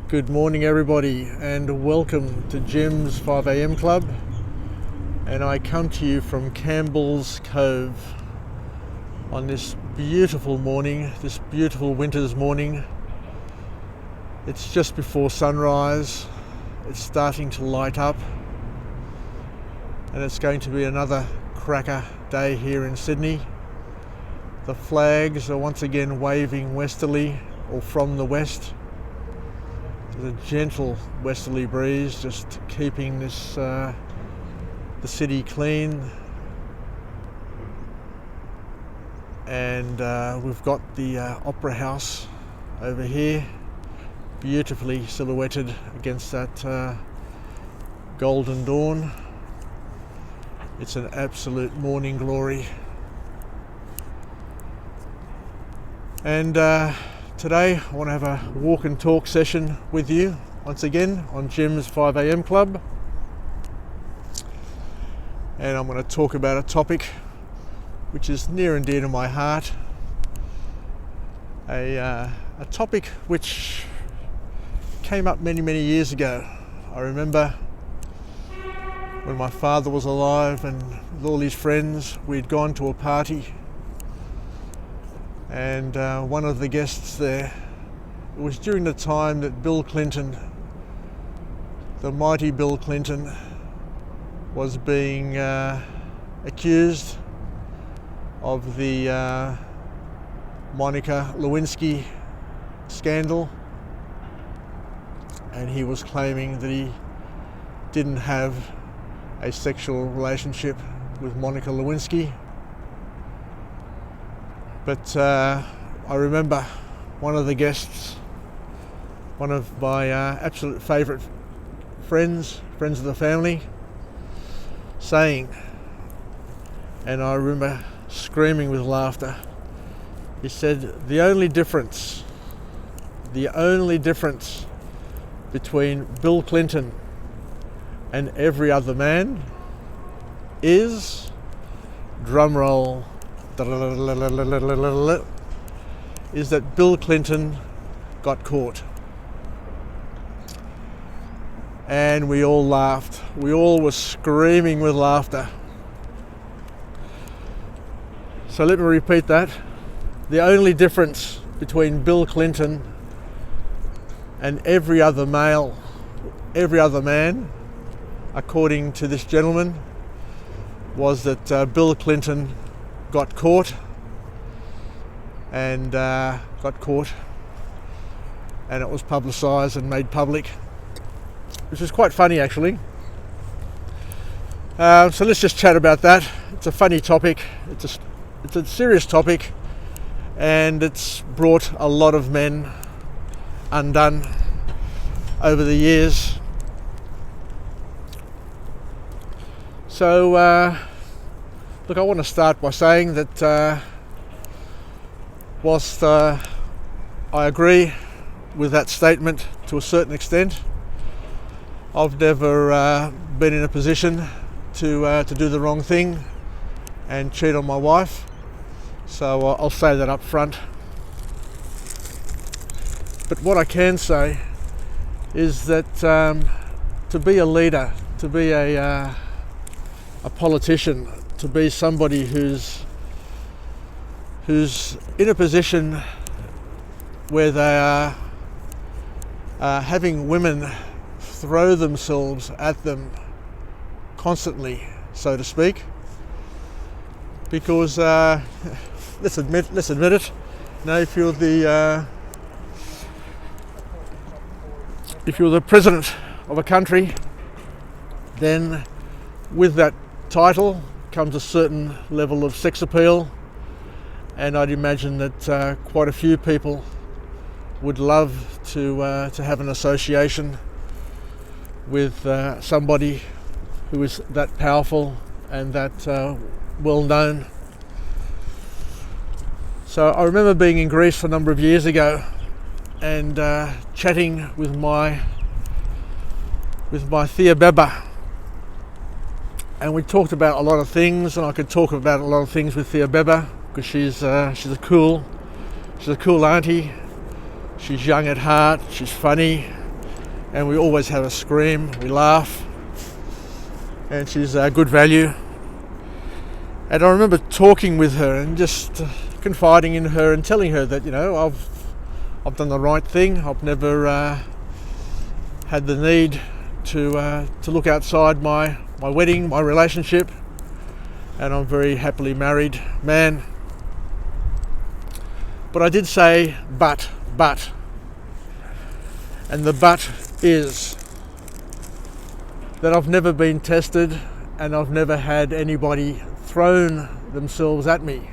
Good morning everybody and welcome to Jim's 5am Club, and I come to you from Campbell's Cove on this beautiful morning, this beautiful winter's morning. It's just before sunrise, it's starting to light up, and it's going to be another cracker day here in Sydney. The flags are once again waving westerly or from the west. There's a gentle westerly breeze just keeping this the city clean, and we've got the Opera House over here, beautifully silhouetted against that golden dawn. It's an absolute morning glory. And today I want to have a walk and talk session with you once again on Jim's 5am Club, and I'm going to talk about a topic which is near and dear to my heart, a topic which came up many years ago. I remember when my father was alive and with all his friends we'd gone to a party, and one of the guests there, it was during the time that Bill Clinton, the mighty Bill Clinton, was being accused of the Monica Lewinsky scandal, and he was claiming that he didn't have a sexual relationship with Monica Lewinsky. But I remember one of the guests, one of my absolute favourite friends of the family, saying, and I remember screaming with laughter, he said, the only difference between Bill Clinton and every other man is, drum roll, is that Bill Clinton got caught. And we all laughed. We all were screaming with laughter. So let me repeat that. The only difference between Bill Clinton and every other man, according to this gentleman, was that Bill Clinton got caught, and it was publicised and made public, which is quite funny actually. So let's just chat about that. It's a funny topic, it's a serious topic, and it's brought a lot of men undone over the years. So look, I want to start by saying that whilst I agree with that statement to a certain extent, I've never been in a position to do the wrong thing and cheat on my wife, so I'll say that up front. But what I can say is that to be a leader, to be a politician, to be somebody who's in a position where they are having women throw themselves at them constantly, so to speak, because let's admit it. Now, if you're the president of a country, then with that title comes a certain level of sex appeal, and I'd imagine that quite a few people would love to have an association with somebody who is that powerful and that well known. So I remember being in Greece a number of years ago and chatting with my Thea Beba, and we talked about a lot of things, and I could talk about a lot of things with Thea Beba because she's a cool auntie. She's young at heart, she's funny, and we always have a scream, we laugh, and she's good value. And I remember talking with her and just confiding in her and telling her that, you know, I've done the right thing. I've never had the need to look outside my wedding, my relationship, and I'm a very happily married man. But I did say but, and the but is that I've never been tested and I've never had anybody thrown themselves at me.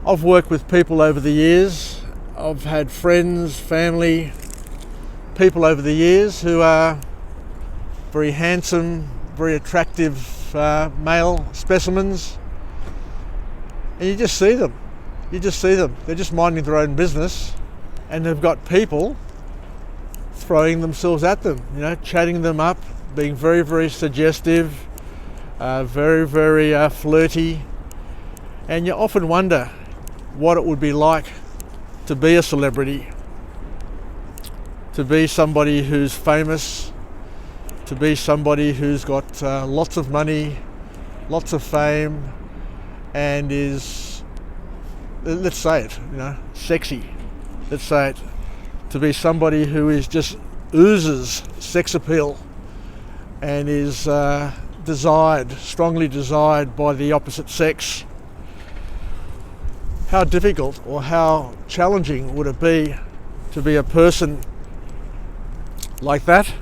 I've worked with people over the years. I've had friends, family, people over the years who are very handsome, very attractive male specimens, and you just see them. They're just minding their own business, and they've got people throwing themselves at them, you know, chatting them up, being very, very suggestive, very, very flirty, and you often wonder what it would be like to be a celebrity, to be somebody who's famous, to be somebody who's got lots of money, lots of fame, and is, let's say it, you know, sexy. Let's say it. To be somebody who is just oozes sex appeal and is strongly desired by the opposite sex. How difficult or how challenging would it be to be a person like that,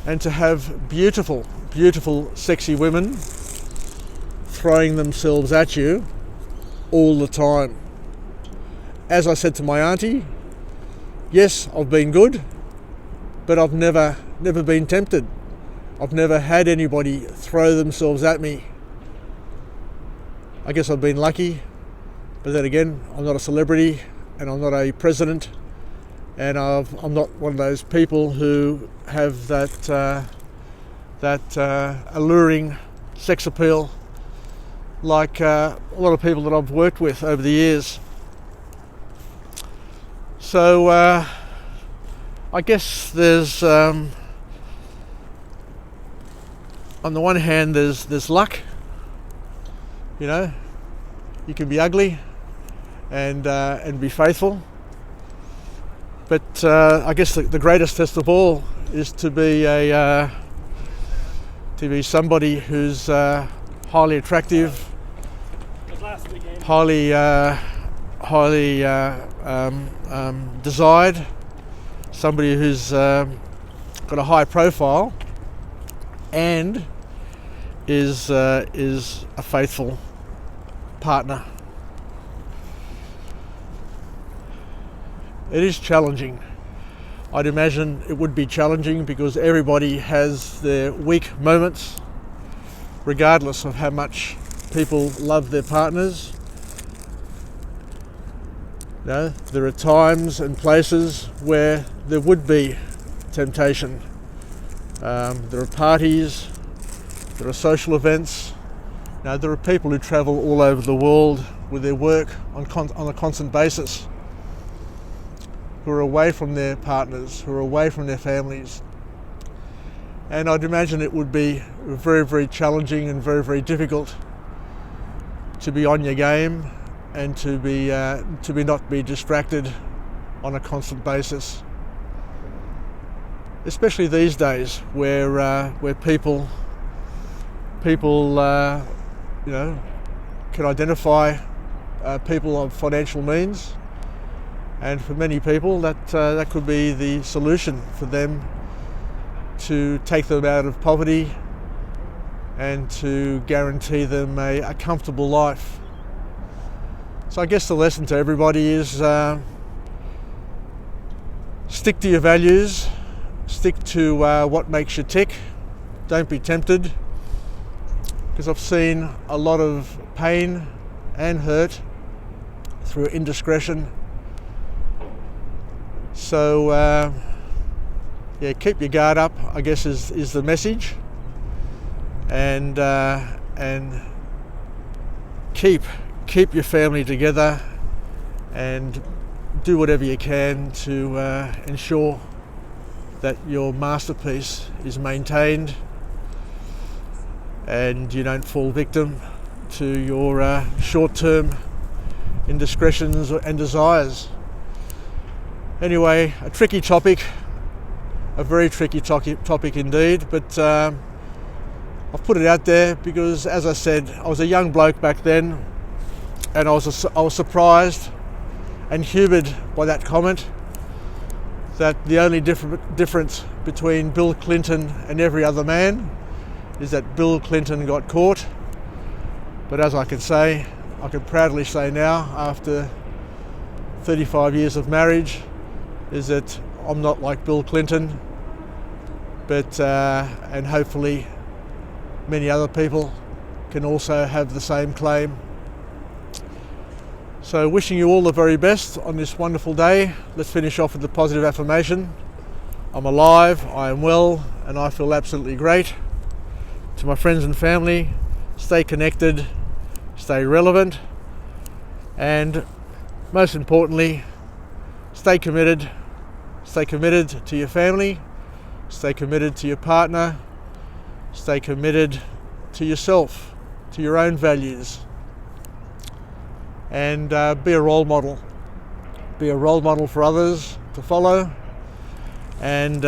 and to have beautiful, beautiful, sexy women throwing themselves at you all the time? As I said to my auntie, yes, I've been good, but I've never been tempted. I've never had anybody throw themselves at me. I guess I've been lucky, but then again, I'm not a celebrity and I'm not a president, and I'm not one of those people who have that alluring sex appeal like a lot of people that I've worked with over the years. So I guess there's on the one hand there's luck. You know, you can be ugly and be faithful, but I guess the greatest test of all is to be somebody who's highly attractive, highly desired, somebody who's got a high profile and is a faithful partner. It is challenging. I'd imagine it would be challenging because everybody has their weak moments, regardless of how much people love their partners. You know, there are times and places where there would be temptation. There are parties, there are social events. You know, there are people who travel all over the world with their work on a constant basis, who are away from their partners, who are away from their families. And I'd imagine it would be very, very challenging and very, very difficult to be on your game and to be not be distracted on a constant basis. Especially these days, where people you know, can identify people of financial means, and for many people that could be the solution for them to take them out of poverty and to guarantee them a comfortable life. So I guess the lesson to everybody is stick to your values, stick to what makes you tick, don't be tempted, because I've seen a lot of pain and hurt through indiscretion. So yeah, keep your guard up, I guess is the message, and keep your family together, and do whatever you can to ensure that your masterpiece is maintained and you don't fall victim to your short-term indiscretions and desires. Anyway, a tricky topic, a very tricky topic indeed, but I've put it out there because, as I said, I was a young bloke back then, and I was surprised and humoured by that comment, that the only difference between Bill Clinton and every other man is that Bill Clinton got caught. But as I can proudly say now, after 35 years of marriage, is that I'm not like Bill Clinton, but and hopefully many other people can also have the same claim. So wishing you all the very best on this wonderful day. Let's finish off with the positive affirmation. I'm alive, I am well, and I feel absolutely great. To my friends and family, stay connected, stay relevant, and most importantly, stay committed. Stay committed to your family, stay committed to your partner, stay committed to yourself, to your own values, and be a role model. Be a role model for others to follow, and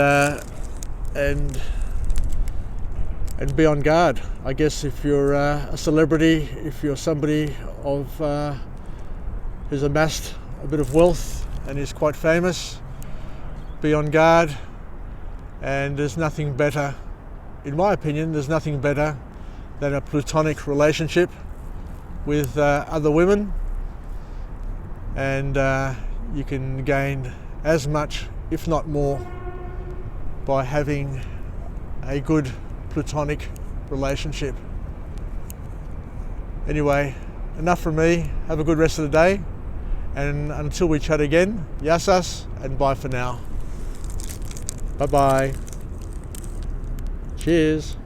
be on guard. I guess if you're a celebrity, if you're somebody who's amassed a bit of wealth and is quite famous, be on guard. And there's nothing better, in my opinion, there's nothing better than a platonic relationship with other women, and you can gain as much, if not more, by having a good platonic relationship. Anyway, enough from me. Have a good rest of the day, and until we chat again, yassas and bye for now. Bye-bye. Cheers.